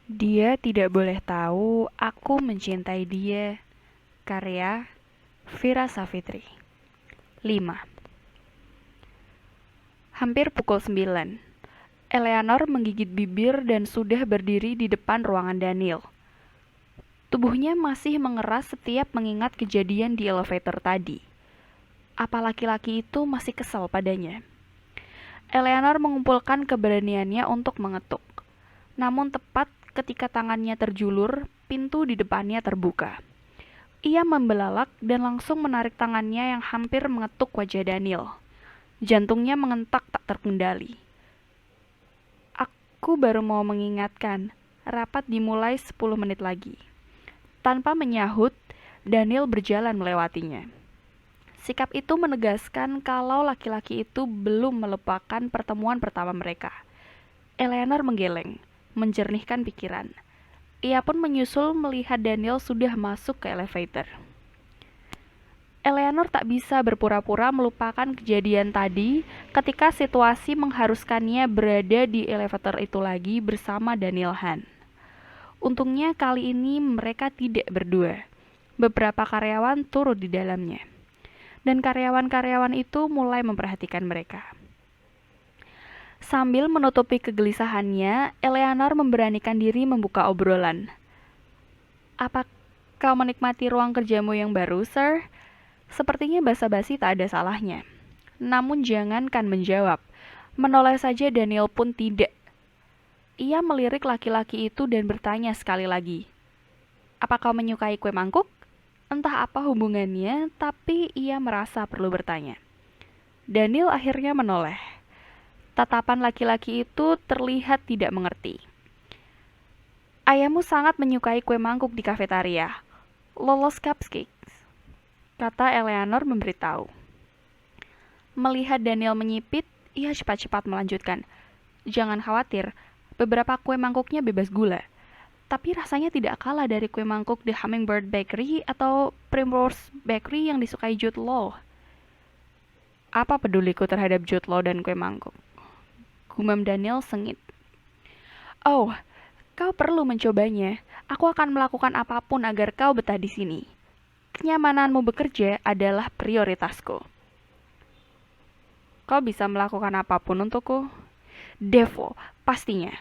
Dia tidak boleh tahu aku mencintai dia. Karya Vira Savitri. 5. Hampir pukul 9. Eleanor menggigit bibir dan sudah berdiri di depan ruangan Daniel. Tubuhnya masih mengeras setiap mengingat kejadian di elevator tadi. Apa laki-laki itu masih kesal padanya? Eleanor mengumpulkan keberaniannya untuk mengetuk. Namun tepat ketika tangannya terjulur, pintu di depannya terbuka. Ia membelalak dan langsung menarik tangannya yang hampir mengetuk wajah Daniel. Jantungnya mengentak tak terkendali. Aku baru mau mengingatkan, rapat dimulai 10 menit lagi. Tanpa menyahut, Daniel berjalan melewatinya. Sikap itu menegaskan kalau laki-laki itu belum melupakan pertemuan pertama mereka. Eleanor menggeleng, menjernihkan pikiran. Ia pun menyusul melihat Daniel sudah masuk ke elevator. Eleanor tak bisa berpura-pura melupakan kejadian tadi ketika situasi mengharuskannya berada di elevator itu lagi bersama Daniel Han. Untungnya kali ini mereka tidak berdua. Beberapa karyawan turut di dalamnya. Dan karyawan-karyawan itu mulai memperhatikan mereka. Sambil menutupi kegelisahannya, Eleanor memberanikan diri membuka obrolan. Apa kau menikmati ruang kerjamu yang baru, Sir? Sepertinya basa-basi tak ada salahnya. Namun jangankan menjawab. Menoleh saja Daniel pun tidak. Ia melirik laki-laki itu dan bertanya sekali lagi. Apa kau menyukai kue mangkuk? Entah apa hubungannya, tapi ia merasa perlu bertanya. Daniel akhirnya menoleh. Tatapan laki-laki itu terlihat tidak mengerti. Ayahmu sangat menyukai kue mangkuk di kafetaria. Lolos cupcakes, kata Eleanor memberitahu. Melihat Daniel menyipit, ia cepat-cepat melanjutkan. Jangan khawatir, beberapa kue mangkuknya bebas gula. Tapi rasanya tidak kalah dari kue mangkuk The Hummingbird Bakery atau Primrose Bakery yang disukai Jude Law. Apa peduliku terhadap Jude Law dan kue mangkuk? Gumam Daniel sengit. Oh, kau perlu mencobanya. Aku akan melakukan apapun agar kau betah di sini. Kenyamananmu bekerja adalah prioritasku. Kau bisa melakukan apapun untukku? Devo, pastinya.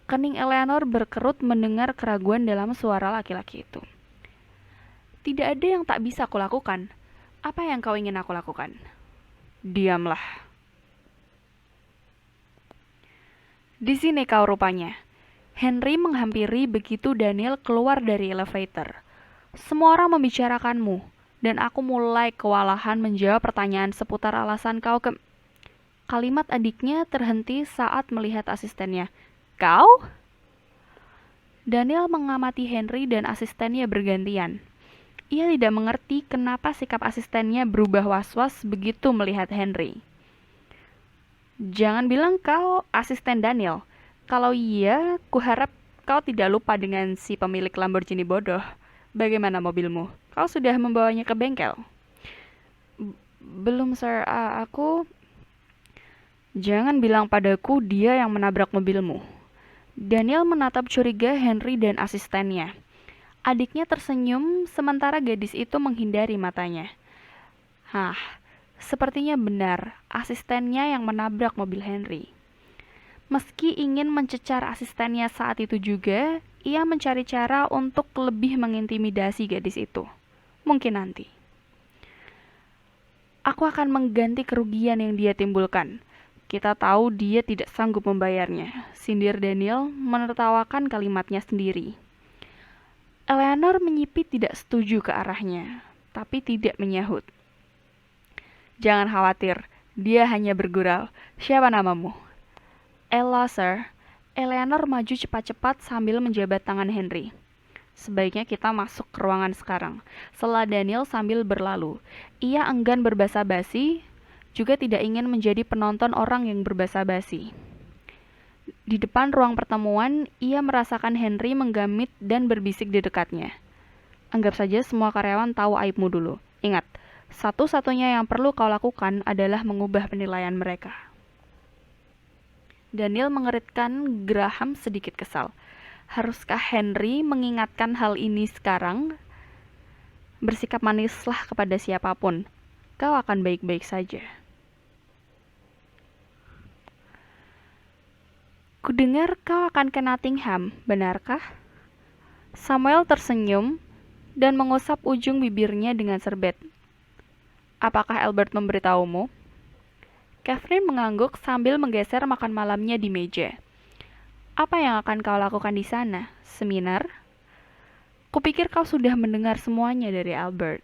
Kening Eleanor berkerut mendengar keraguan dalam suara laki-laki itu. Tidak ada yang tak bisa aku lakukan. Apa yang kau ingin aku lakukan? Diamlah. Di sini kau rupanya. Henry menghampiri begitu Daniel keluar dari elevator. Semua orang membicarakanmu, dan aku mulai kewalahan menjawab pertanyaan seputar alasan kau ke... Kalimat adiknya terhenti saat melihat asistennya. Kau? Daniel mengamati Henry dan asistennya bergantian. Ia tidak mengerti kenapa sikap asistennya berubah was-was begitu melihat Henry. Jangan bilang kau asisten Daniel. Kalau iya, kuharap kau tidak lupa dengan si pemilik Lamborghini bodoh. Bagaimana mobilmu? Kau sudah membawanya ke bengkel? Belum, Sir. Aku... Jangan bilang padaku dia yang menabrak mobilmu. Daniel menatap curiga Henry dan asistennya. Adiknya tersenyum sementara gadis itu menghindari matanya. Hah, sepertinya benar asistennya yang menabrak mobil Henry. Meski ingin mencecar asistennya saat itu juga, ia mencari cara untuk lebih mengintimidasi gadis itu. Mungkin nanti. Aku akan mengganti kerugian yang dia timbulkan. Kita tahu dia tidak sanggup membayarnya, sindir Daniel menertawakan kalimatnya sendiri. Eleanor menyipit tidak setuju ke arahnya, tapi tidak menyahut. Jangan khawatir, dia hanya bergurau. Siapa namamu? Ella, Sir. Eleanor maju cepat-cepat sambil menjabat tangan Henry. Sebaiknya kita masuk ke ruangan sekarang. Sela Daniel sambil berlalu. Ia enggan berbasa-basi, juga tidak ingin menjadi penonton orang yang berbasa-basi. Di depan ruang pertemuan, ia merasakan Henry menggamit dan berbisik di dekatnya. Anggap saja semua karyawan tahu aibmu dulu. Ingat, satu-satunya yang perlu kau lakukan adalah mengubah penilaian mereka. Daniel mengeritkan Graham sedikit kesal. Haruskah Henry mengingatkan hal ini sekarang? Bersikap manislah kepada siapapun. Kau akan baik-baik saja. Kudengar kau akan ke Nottingham, benarkah? Samuel tersenyum dan mengusap ujung bibirnya dengan serbet. Apakah Albert memberitahumu? Catherine mengangguk sambil menggeser makan malamnya di meja. Apa yang akan kau lakukan di sana? Seminar? Kupikir kau sudah mendengar semuanya dari Albert.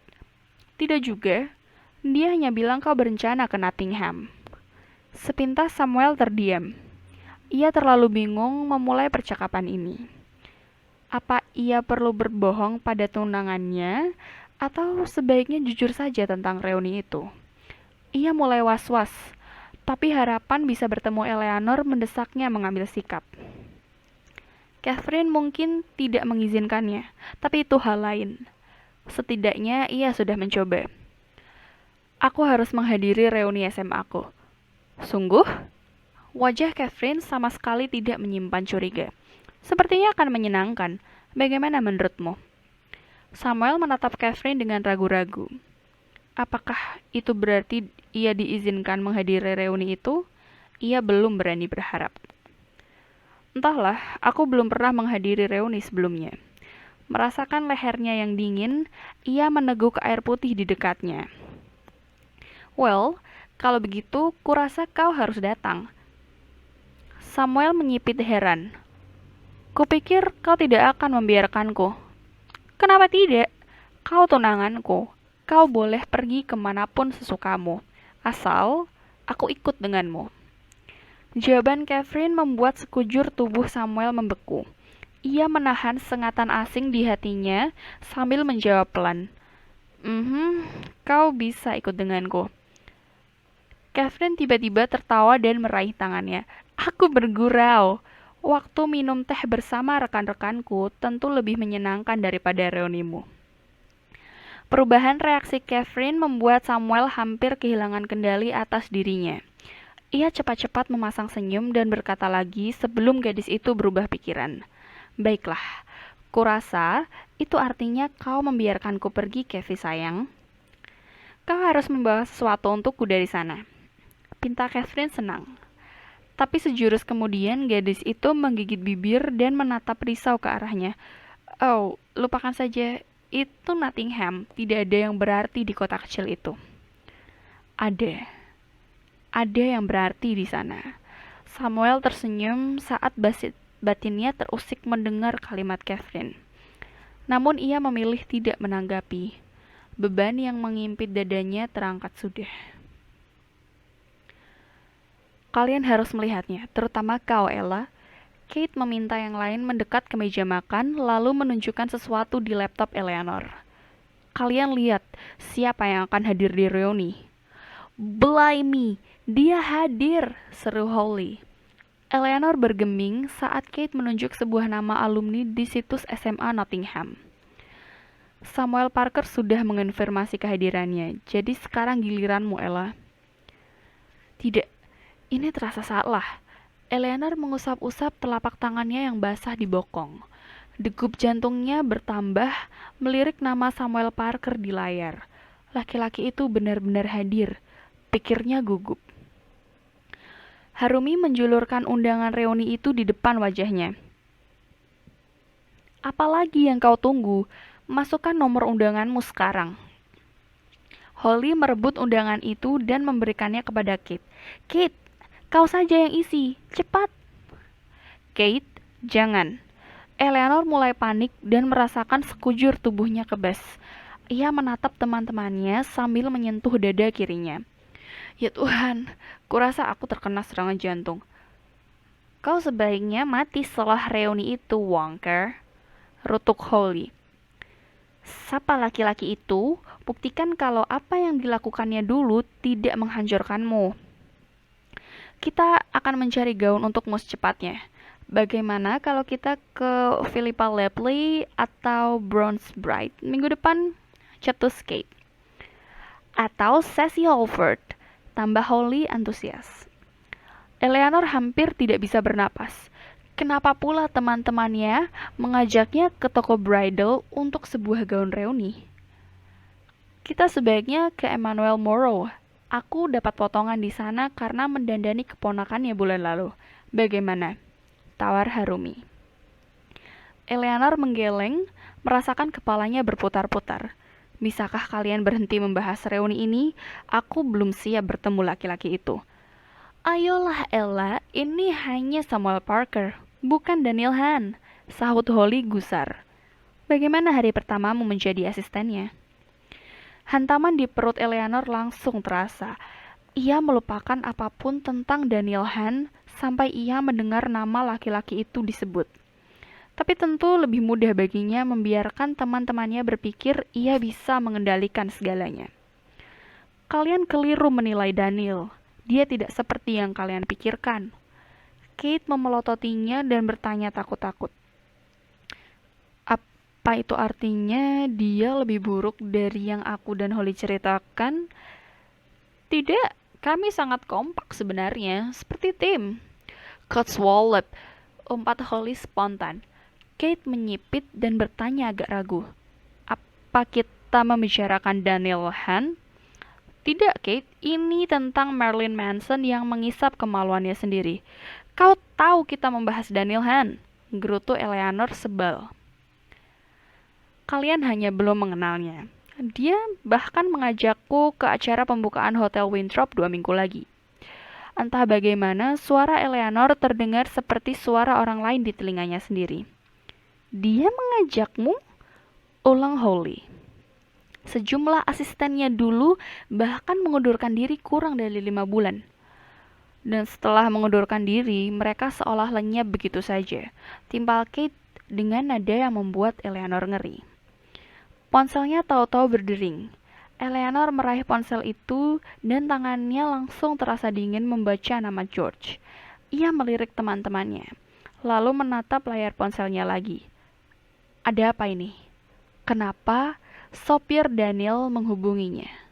Tidak juga. Dia hanya bilang kau berencana ke Nottingham. Sepintas Samuel terdiam. Ia terlalu bingung memulai percakapan ini. Apa ia perlu berbohong pada tunangannya, atau sebaiknya jujur saja tentang reuni itu? Ia mulai was-was, tapi harapan bisa bertemu Eleanor mendesaknya mengambil sikap. Catherine mungkin tidak mengizinkannya, tapi itu hal lain. Setidaknya ia sudah mencoba. Aku harus menghadiri reuni SMA aku. Sungguh? Wajah Catherine sama sekali tidak menyimpan curiga. Sepertinya akan menyenangkan. Bagaimana menurutmu? Samuel menatap Catherine dengan ragu-ragu. Apakah itu berarti ia diizinkan menghadiri reuni itu? Ia belum berani berharap. Entahlah, aku belum pernah menghadiri reuni sebelumnya. Merasakan lehernya yang dingin, ia meneguk air putih di dekatnya. Well, kalau begitu, kurasa kau harus datang. Samuel menyipit heran. Kupikir kau tidak akan membiarkanku. Kenapa tidak? Kau tunanganku. Kau boleh pergi kemanapun sesukamu, asal aku ikut denganmu. Jawaban Catherine membuat sekujur tubuh Samuel membeku. Ia menahan sengatan asing di hatinya sambil menjawab pelan. Kau bisa ikut denganku. Catherine tiba-tiba tertawa dan meraih tangannya. Aku bergurau. Waktu minum teh bersama rekan-rekanku tentu lebih menyenangkan daripada reunimu. Perubahan reaksi Catherine membuat Samuel hampir kehilangan kendali atas dirinya. Ia cepat-cepat memasang senyum dan berkata lagi sebelum gadis itu berubah pikiran. Baiklah, kurasa itu artinya kau membiarkanku pergi, Kevi sayang. Kau harus membawa sesuatu untukku dari sana. Pinta Catherine senang. Tapi sejurus kemudian gadis itu menggigit bibir dan menatap risau ke arahnya. Oh, lupakan saja. Itu Nottingham. Tidak ada yang berarti di kota kecil itu. Ada. Ada yang berarti di sana. Samuel tersenyum saat batinnya terusik mendengar kalimat Catherine. Namun ia memilih tidak menanggapi. Beban yang mengimpit dadanya terangkat sudah. Kalian harus melihatnya, terutama kau, Ella. Kate meminta yang lain mendekat ke meja makan, lalu menunjukkan sesuatu di laptop Eleanor. Kalian lihat, siapa yang akan hadir di reuni? Blimey, dia hadir, seru Holly. Eleanor bergeming saat Kate menunjuk sebuah nama alumni di situs SMA Nottingham. Samuel Parker sudah mengonfirmasi kehadirannya, jadi sekarang giliranmu, Ella. Tidak. Ini terasa salah. Eleanor mengusap-usap telapak tangannya yang basah di bokong. Degup jantungnya bertambah, melirik nama Samuel Parker di layar. Laki-laki itu benar-benar hadir. Pikirnya gugup. Harumi menjulurkan undangan reuni itu di depan wajahnya. Apalagi yang kau tunggu? Masukkan nomor undanganmu sekarang. Holly merebut undangan itu dan memberikannya kepada Kate. Kate, kau saja yang isi, cepat. Kate, jangan. Eleanor mulai panik dan merasakan sekujur tubuhnya kebas. Ia menatap teman-temannya sambil menyentuh dada kirinya. Ya Tuhan, kurasa aku terkena serangan jantung. Kau sebaiknya mati setelah reuni itu, Wonker, rutuk Holly. Sapa laki-laki itu, buktikan kalau apa yang dilakukannya dulu tidak menghancurkanmu. Kita akan mencari gaun untukmu secepatnya. Bagaimana kalau kita ke Philippa Lepley atau Bronze Bride minggu depan? Cetus Kate. Atau Sassy Holford, tambah Holly antusias. Eleanor hampir tidak bisa bernapas. Kenapa pula teman-temannya mengajaknya ke toko bridal untuk sebuah gaun reuni? Kita sebaiknya ke Emmanuel Moro. Aku dapat potongan di sana karena mendandani keponakannya bulan lalu. Bagaimana? Tawar Harumi. Eleanor menggeleng, merasakan kepalanya berputar-putar. Bisakah kalian berhenti membahas reuni ini? Aku belum siap bertemu laki-laki itu. Ayolah Ella, ini hanya Samuel Parker, bukan Daniel Han, sahut Holly gusar. Bagaimana hari pertamamu menjadi asistennya? Hantaman di perut Eleanor langsung terasa. Ia melupakan apapun tentang Daniel Han sampai ia mendengar nama laki-laki itu disebut. Tapi tentu lebih mudah baginya membiarkan teman-temannya berpikir ia bisa mengendalikan segalanya. Kalian keliru menilai Daniel. Dia tidak seperti yang kalian pikirkan. Kate memelototinya dan bertanya takut-takut. Apa itu artinya dia lebih buruk dari yang aku dan Holly ceritakan? Tidak, kami sangat kompak sebenarnya, seperti tim. Codswallop, umpat Holly spontan. Kate menyipit dan bertanya agak ragu. Apa kita membicarakan Daniel Han? Tidak, Kate. Ini tentang Marilyn Manson yang mengisap kemaluannya sendiri. Kau tahu kita membahas Daniel Han, gerutu Eleanor sebal. Kalian hanya belum mengenalnya. Dia bahkan mengajakku ke acara pembukaan Hotel Winthrop 2 minggu lagi. Entah bagaimana, suara Eleanor terdengar seperti suara orang lain di telinganya sendiri. Dia mengajakmu? Ulang Holly. Sejumlah asistennya dulu bahkan mengundurkan diri kurang dari 5 bulan. Dan setelah mengundurkan diri, mereka seolah lenyap begitu saja. Timpal Kate dengan nada yang membuat Eleanor ngeri. Ponselnya tahu-tahu berdering. Eleanor meraih ponsel itu dan tangannya langsung terasa dingin membaca nama George. Ia melirik teman-temannya, lalu menatap layar ponselnya lagi. Ada apa ini? Kenapa sopir Daniel menghubunginya?